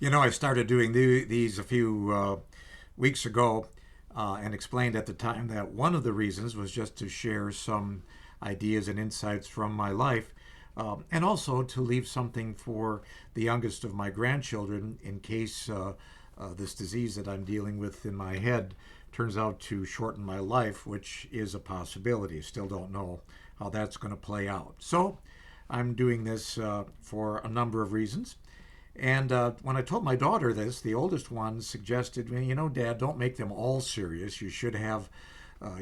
I started doing these a few weeks ago and explained at the time that one of the reasons was just to share some ideas and insights from my life and also to leave something for the youngest of my grandchildren in case this disease that I'm dealing with in my head turns out to shorten my life, which is a possibility. Still don't know how that's going to play out. So I'm doing this for a number of reasons. And when I told my daughter this, the oldest one suggested, well, Dad, don't make them all serious. You should have,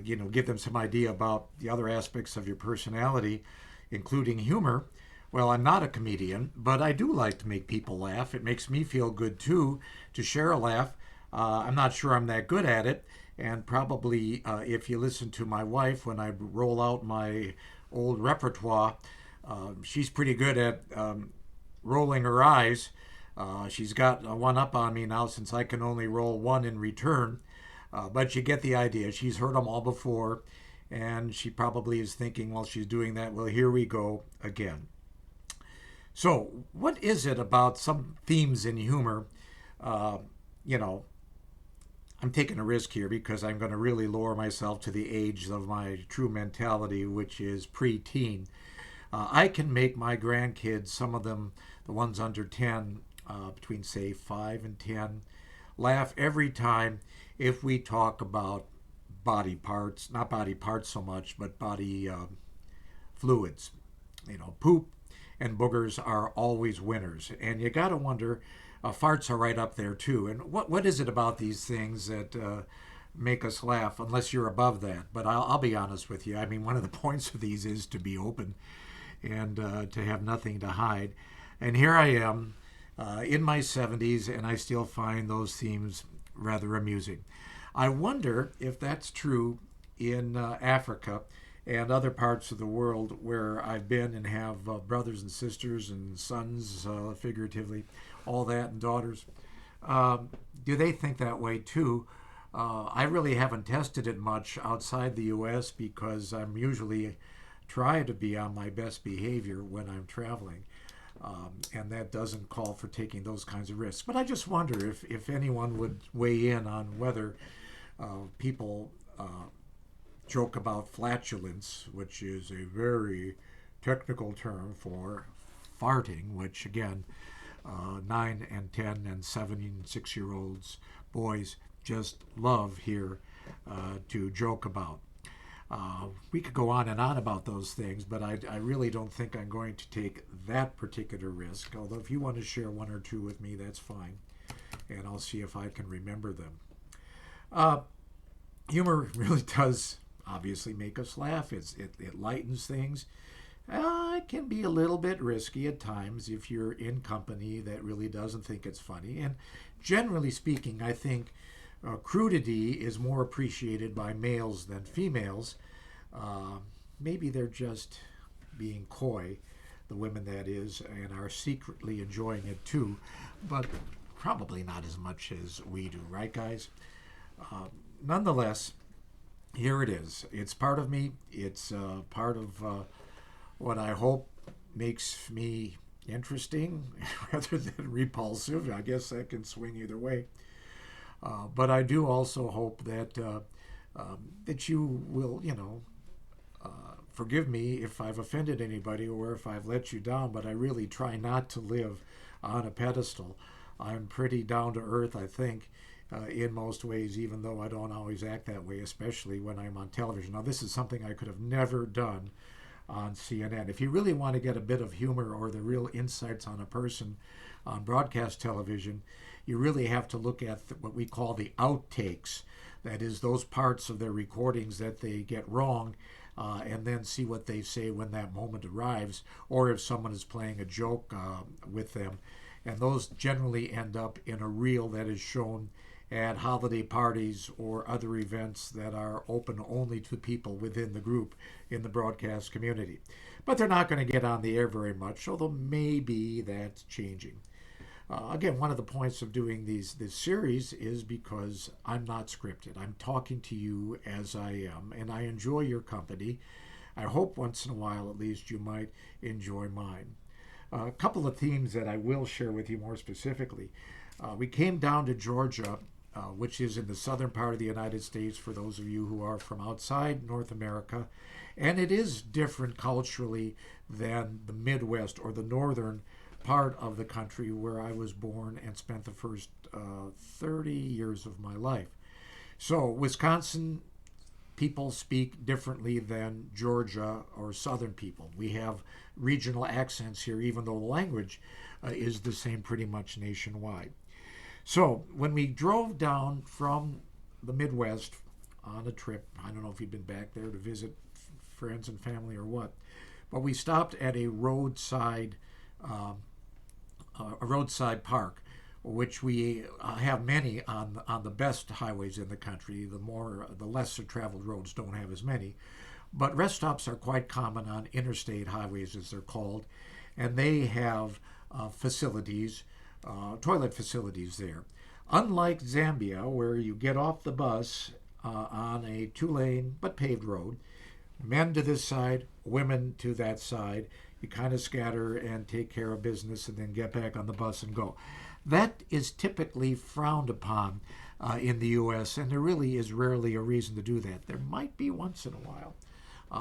give them some idea about the other aspects of your personality, including humor. Well, I'm not a comedian, but I do like to make people laugh. It makes me feel good too to share a laugh. I'm not sure I'm that good at it. And probably if you listen to my wife when I roll out my old repertoire, she's pretty good at rolling her eyes. She's got a one up on me now since I can only roll one in return. But you get the idea. She's heard them all before, and she probably is thinking while she's doing that, well, here we go again. So, what is it about some themes in humor? Uh, you know, I'm taking a risk here because I'm going to really lower myself to the age of my true mentality, which is preteen. I can make my grandkids, some of them, the ones under 10, between say 5 and 10, laugh every time if we talk about body parts, not body parts so much, but body fluids. Poop and boogers are always winners. And you got to wonder, farts are right up there too. And what is it about these things that make us laugh, unless you're above that? But I'll be honest with you. I mean, one of the points of these is to be open and to have nothing to hide. And here I am in my 70s, and I still find those themes rather amusing. I wonder if that's true in Africa and other parts of the world where I've been and have brothers and sisters and sons, figuratively, all that, and daughters. Do they think that way too? I really haven't tested it much outside the U.S. because I'm usually try to be on my best behavior when I'm traveling. And that doesn't call for taking those kinds of risks. But I just wonder if anyone would weigh in on whether people joke about flatulence, which is a very technical term for farting, which again, 9 and 10 and 7 and 6 year olds, boys, just love here to joke about. We could go on and on about those things, but I really don't think I'm going to take that particular risk. Although, if you want to share one or two with me, that's fine, and I'll see if I can remember them. Uh, Humor really does obviously make us laugh. It lightens things. It can be a little bit risky at times if you're in company that really doesn't think it's funny. And generally speaking, I think crudity is more appreciated by males than females. Uh, Maybe they're just being coy, the women that is, and are secretly enjoying it too, but probably not as much as we do, right, guys? Uh, Nonetheless, here it is. It's part of me. It's part of what I hope makes me interesting rather than repulsive. I guess that can swing either way. But I do also hope that that you will, forgive me if I've offended anybody or if I've let you down. But I really try not to live on a pedestal. I'm pretty down to earth, I think, in most ways, even though I don't always act that way, especially when I'm on television. Now, this is something I could have never done on CNN. If you really want to get a bit of humor or the real insights on a person on broadcast television, you really have to look at what we call the outtakes. That is, those parts of their recordings that they get wrong, and then see what they say when that moment arrives, or if someone is playing a joke with them. And those generally end up in a reel that is shown at holiday parties or other events that are open only to people within the group in the broadcast community. But they're not going to get on the air very much, although maybe that's changing. Again, one of the points of doing this series is because I'm not scripted. I'm talking to you as I am, and I enjoy your company. I hope once in a while, at least, you might enjoy mine. A couple of themes that I will share with you more specifically. We came down to Georgia, which is in the southern part of the United States for those of you who are from outside North America. And it is different culturally than the Midwest or the northern part of the country where I was born and spent the first 30 years of my life. So, Wisconsin people speak differently than Georgia or Southern people. We have regional accents here, even though the language is the same pretty much nationwide. So when we drove down from the Midwest on a trip, I don't know if you'd been back there to visit friends and family or what, but we stopped at uh, a roadside park, which we have many on the best highways in the country. The lesser traveled roads don't have as many, but rest stops are quite common on interstate highways, as they're called, and they have facilities, toilet facilities there. Unlike Zambia, where you get off the bus on a two-lane but paved road, men to this side, women to that side. You kind of scatter and take care of business and then get back on the bus and go. That is typically frowned upon in the U.S., and there really is rarely a reason to do that. There might be once in a while,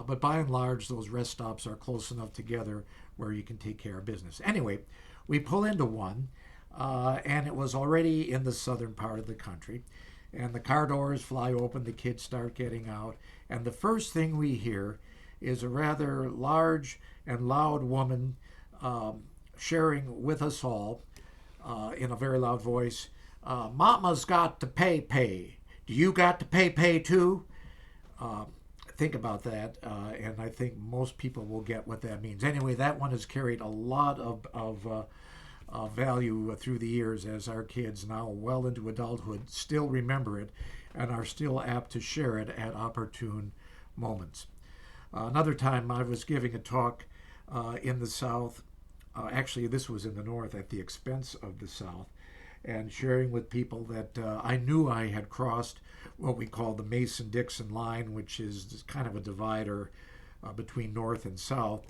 but by and large, those rest stops are close enough together where you can take care of business. Anyway, we pull into one, and it was already in the southern part of the country, and the car doors fly open, the kids start getting out, and the first thing we hear is a rather large and loud woman sharing with us all in a very loud voice, Mama's got to pay. Do you got to pay too? Think about that, and I think most people will get what that means. Anyway, that one has carried a lot of value through the years, as our kids, now well into adulthood, still remember it and are still apt to share it at opportune moments. Another time I was giving a talk in the South. Actually, this was in the North at the expense of the South, and sharing with people that I knew I had crossed what we call the Mason-Dixon line, which is kind of a divider between North and South,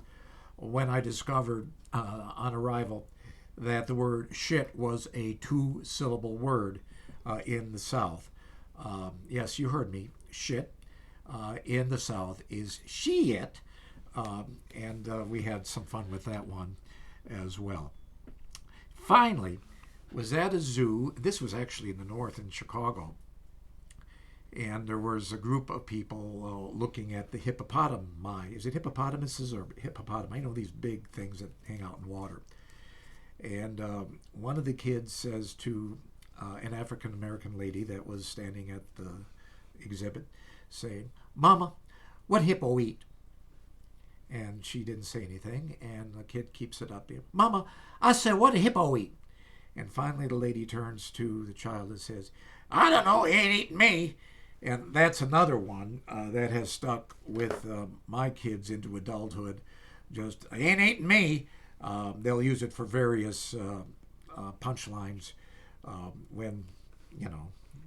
when I discovered on arrival that the word shit was a two-syllable word in the South. Yes, you heard me, shit. In the South is shit, and we had some fun with that one as well. Finally, was at a zoo. This was actually in the North in Chicago, and there was a group of people looking at the hippopotami. Is it hippopotamuses or hippopotami? I know these big things that hang out in water. And one of the kids says to an African American lady that was standing at the exhibit, saying, Mama, what hippo eat? And she didn't say anything, and the kid keeps it up. Mama, I said, what a hippo eat? And finally the lady turns to the child and says, I don't know, he ain't eating me. And that's another one that has stuck with my kids into adulthood. Just, he ain't eating me. They'll use it for various punchlines when,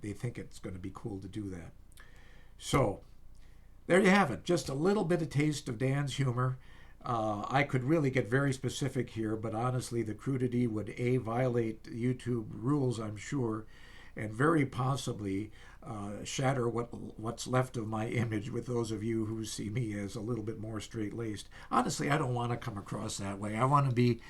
they think it's going to be cool to do that. So, there you have it. Just a little bit of taste of Dan's humor. I could really get very specific here, but honestly, the crudity would violate YouTube rules, I'm sure, and very possibly shatter what's left of my image with those of you who see me as a little bit more straight-laced. Honestly, I don't want to come across that way. I want to be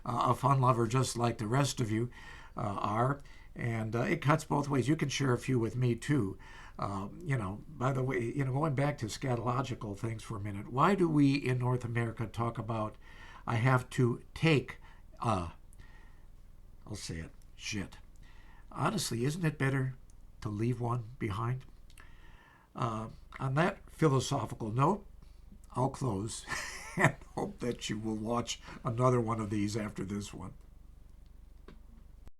a fun lover just like the rest of you are, and it cuts both ways. You can share a few with me, too. By the way, going back to scatological things for a minute, why do we in North America talk about I have to take I'll say it, shit? Honestly, isn't it better to leave one behind? On that philosophical note, I'll close and hope that you will watch another one of these after this one.